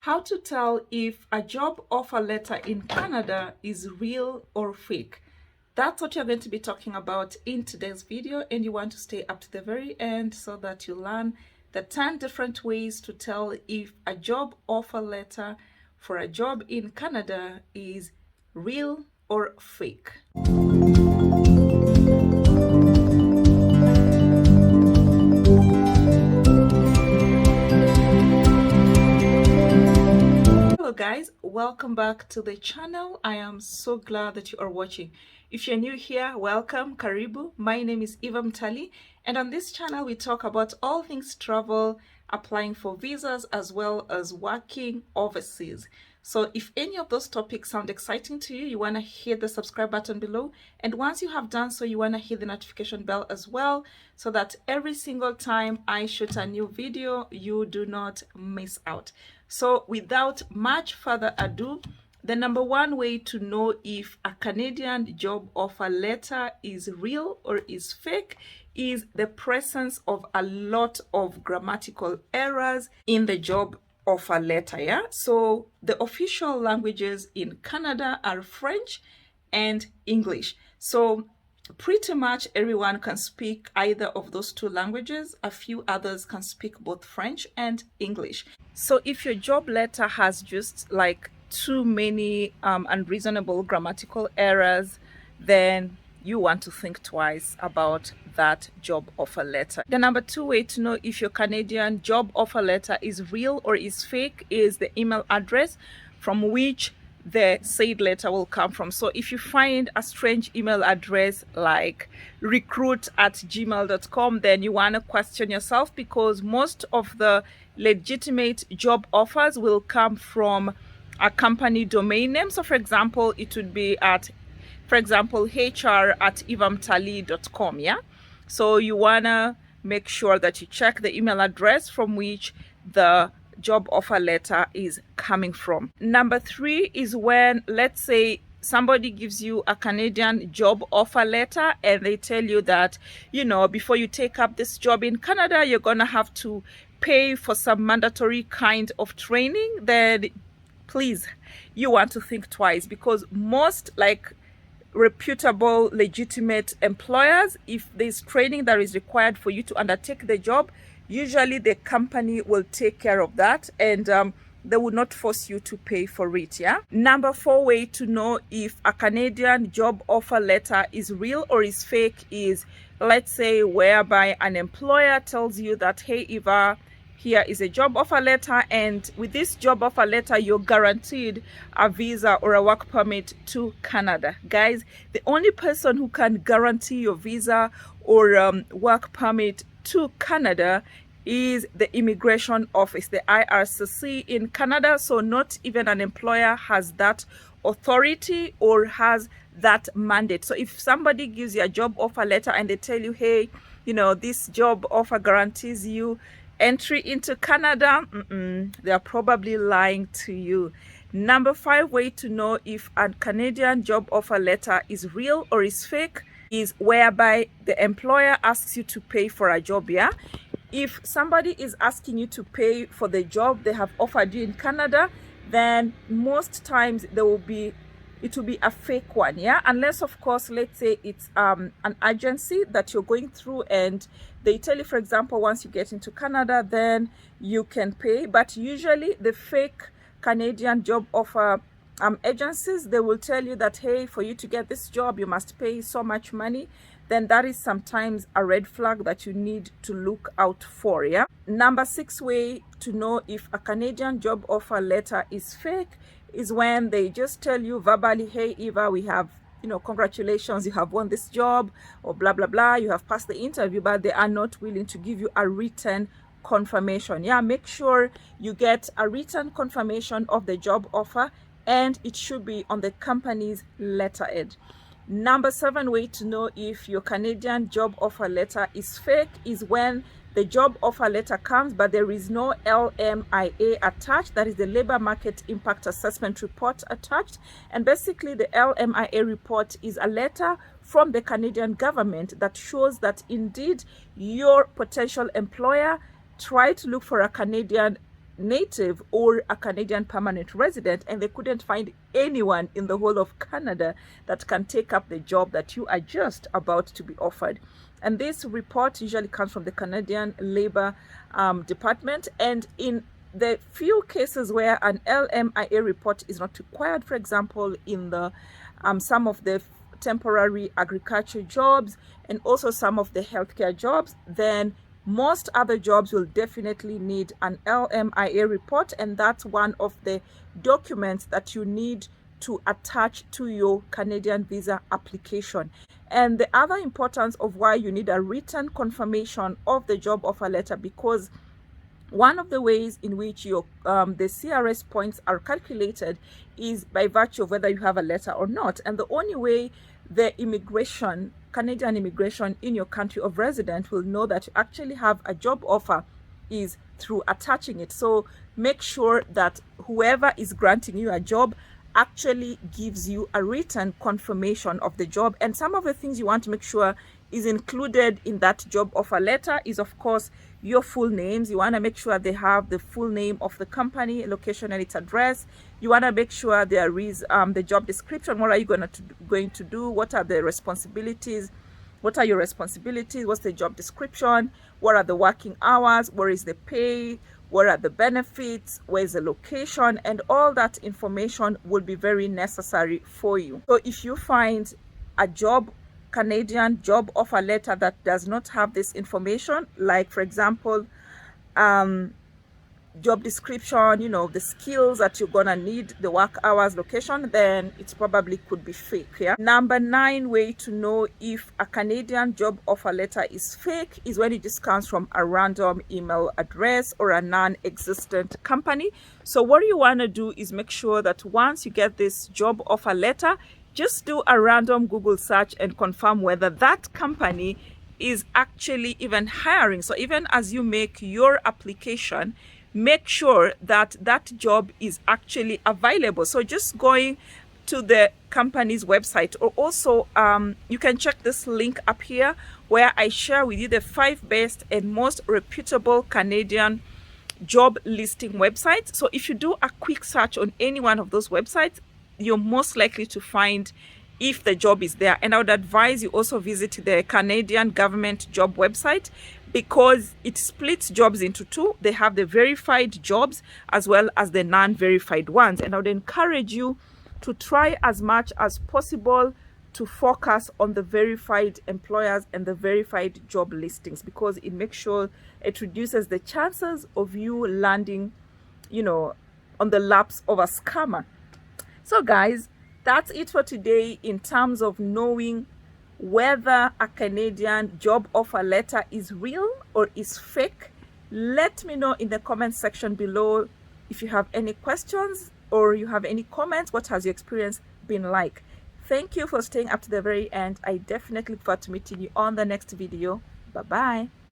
How to tell if a job offer letter in Canada is real or fake. That's what you're going to be talking about in today's video, and you want to stay up to the very end so that you learn the 10 different ways to tell if a job offer letter for a job in Canada is real or fake. Hello guys, welcome back to the channel. I am so glad that you are watching. If you're new here, welcome, karibu. My name is Eva Mtali, and on this channel we talk about all things travel, applying for visas, as well as working overseas. So if any of those topics sound exciting to you, you want to hit the subscribe button below, and once you have done so, you want to hit the notification bell as well, so that every single time I shoot a new video, you do not miss out. So without much further ado, the number one way to know if a Canadian job offer letter is real or is fake is the presence of a lot of grammatical errors in the job offer letter. Yeah, so the official languages in Canada are French and English. So pretty much everyone can speak either of those two languages. A few others can speak both French and English. So if your job letter has just like too many unreasonable grammatical errors, then you want to think twice about that job offer letter. The number two way to know if your Canadian job offer letter is real or is fake is the email address from which the said letter will come from. So if you find a strange email address like recruit@gmail.com, then you want to question yourself, because most of the legitimate job offers will come from a company domain name. So for example, it would be at, for example, hr@evamtali.com. Yeah, so you want to make sure that you check the email address from which the job offer letter is coming from. Number three is when, let's say, somebody gives you a Canadian job offer letter and they tell you that, you know, before you take up this job in Canada, you're gonna have to pay for some mandatory kind of training. Then please, you want to think twice, because most reputable legitimate employers, if there's training that is required for you to undertake the job, usually the company will take care of that, and they will not force you to pay for it. Yeah. Number four way to know if a Canadian job offer letter is real or is fake is, let's say, whereby an employer tells you that, hey Eva, here is a job offer letter, and with this job offer letter you're guaranteed a visa or a work permit to Canada. Guys, the only person who can guarantee your visa or work permit to Canada is the immigration office, the IRCC in Canada. So not even an employer has that authority or has that mandate. So if somebody gives you a job offer letter and they tell you, hey, you know, this job offer guarantees you entry into Canada, they are probably lying to you. Number five way to know if a Canadian job offer letter is real or is fake is whereby the employer asks you to pay for a job. Yeah, if somebody is asking you to pay for the job they have offered you in Canada, then most times it will be a fake one. Yeah, unless of course, let's say it's an agency that you're going through and they tell you, for example, once you get into Canada then you can pay. But usually the fake Canadian job offer agencies, they will tell you that, hey, for you to get this job you must pay so much money. Then that is sometimes a red flag that you need to look out for. Yeah. Number six way to know if a Canadian job offer letter is fake is when they just tell you verbally, hey Eva, we have, you know, congratulations, you have won this job, or blah blah blah, you have passed the interview, but they are not willing to give you a written confirmation. Yeah, make sure you get a written confirmation of the job offer, and it should be on the company's letterhead. Number seven way to know if your Canadian job offer letter is fake is when the job offer letter comes but there is no LMIA attached, that is the Labor Market Impact Assessment Report attached. And basically the LMIA report is a letter from the Canadian government that shows that indeed your potential employer tried to look for a Canadian native or a Canadian permanent resident, and they couldn't find anyone in the whole of Canada that can take up the job that you are just about to be offered. And this report usually comes from the Canadian Labor Department, and in the few cases where an LMIA report is not required, for example, in the some of the temporary agriculture jobs and also some of the healthcare jobs, then most other jobs will definitely need an LMIA report, and that's one of the documents that you need to attach to your Canadian visa application. And the other importance of why you need a written confirmation of the job offer letter, because one of the ways in which your the CRS points are calculated is by virtue of whether you have a letter or not. And the only way the Canadian immigration in your country of residence will know that you actually have a job offer is through attaching it. So make sure that whoever is granting you a job actually gives you a written confirmation of the job. And some of the things you want to make sure is included in that job offer letter is, of course, your full names. You want to make sure they have the full name of the company, location, and its address. You want to make sure there is the job description. What are you going to do? What are the responsibilities? What are your responsibilities? What's the job description? What are the working hours? Where is the pay? What are the benefits? Where is the location? And all that information will be very necessary for you. So if you find a Canadian job offer letter that does not have this information, like for example job description, you know, the skills that you're gonna need, the work hours, location, then it probably could be fake. Yeah. Number 9 way to know if a Canadian job offer letter is fake is when it just comes from a random email address or a non-existent company. So what you want to do is make sure that once you get this job offer letter, just do a random Google search and confirm whether that company is actually even hiring. So even as you make your application, make sure that that job is actually available. So just going to the company's website, or also you can check this link up here where I share with you the 5 best and most reputable Canadian job listing websites. So if you do a quick search on any one of those websites, you're most likely to find if the job is there. And I would advise you also visit the Canadian government job website, because it splits jobs into 2. They have the verified jobs as well as the non-verified ones. And I would encourage you to try as much as possible to focus on the verified employers and the verified job listings, because it makes sure it reduces the chances of you landing, you know, on the laps of a scammer. So guys, that's it for today in terms of knowing whether a Canadian job offer letter is real or is fake. Let me know in the comment section below if you have any questions or you have any comments. What has your experience been like? Thank you for staying up to the very end. I definitely look forward to meeting you on the next video. Bye bye.